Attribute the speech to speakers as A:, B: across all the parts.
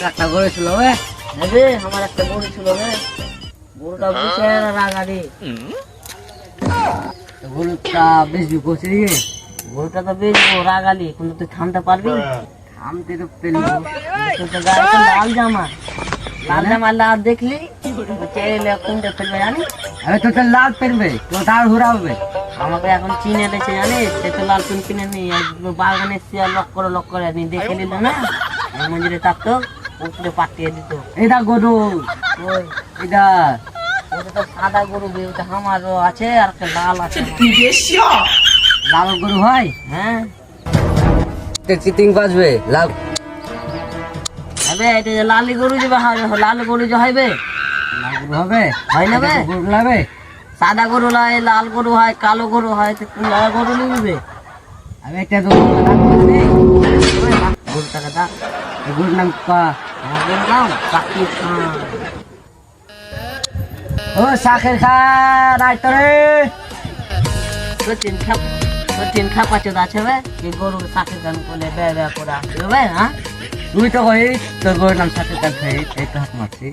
A: একটা গরু ছিল বে,
B: রে আমার একটা গরু ছিল রে, গরুটা বিশাল রাগারি।
A: গরুটা বেশি করছে রে।
B: গরুটা তো বেশ রাগালি, কিন্তু তুই থামতে পারবি?
A: থামতে তো পেলবো।
B: তোর তো গায়ে তো লাল জামা, লাল জামা লাল দেখলি চেয়ে কোনটা ফেলবে জানিস?
A: আরে তোর তো লাল পেরবে, তোর তার ঘুরা হবে।
B: আমাকে এখন চিনে এনেছে জানিস, সে তো লাল পেন কিনে নি, বাগানে শিয়ার লক করে নি, দেখে নিল না মন্দিরে থাকতো, উপরে পাঠিয়ে দিত।
A: এটা গরু,
B: ওই
A: এটা
B: ওটা তো সাদা গরু, ওটা আমারও আছে আর একটা লাল আছে।
A: লাল গরু হয়।
B: হ্যাঁ
A: চিটিং বাজবে লাল।
B: হবে এটা যে লালি গরু যে লাল গরু যে হইবে,
A: লাল গরু হবে,
B: হয় না বে?
A: গরু লাগবে।
B: সাদা গরু হয়, লাল গরু হয়, কালো গরু হয়, তো কোন লাল গরু নিবে?
A: আমি এটা তো নেই।
B: গরুটাকে দাম,
A: গরুর নাম কা।
B: গরুর দাম পাখি খান।
A: ও শাকের খান আইতরে।
B: তোর তিন খাপা চোদ আছে বে, এই গরুর সাথে গান করলে বে বে করে আসবে বে, হ্যাঁ?
A: তুই তো কই তোর গরুর নাম শাকের খান খাই, এই তো হাত মারছি।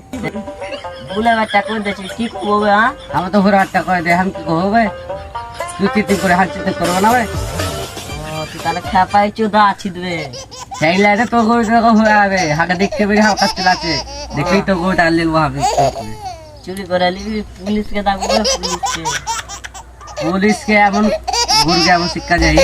B: বুলে বাচ্চা করে দিয়েছিস, কি করবো বে, হ্যাঁ?
A: আমার তো ঘুরে আটটা করে দে, আমি কি করবো বে? তুই চিটিং করে হাত চিটিং করবো না বে?
B: ও তুই তাহলে খেপাই চোদা আছি দেবে।
A: সেই লাইনে তোর গরু তোকে ঘুরে হবে, হাঁকে দেখতে পেয়ে হালকা চিলাচ্ছে, দেখেই তো গরুটা আর লিখবো হবে।
B: চুরি করে নিবি, পুলিশকে ডাকবো, পুলিশকে।
A: পুলিশকে এমন গরুকে এমন শিক্ষা দেয়।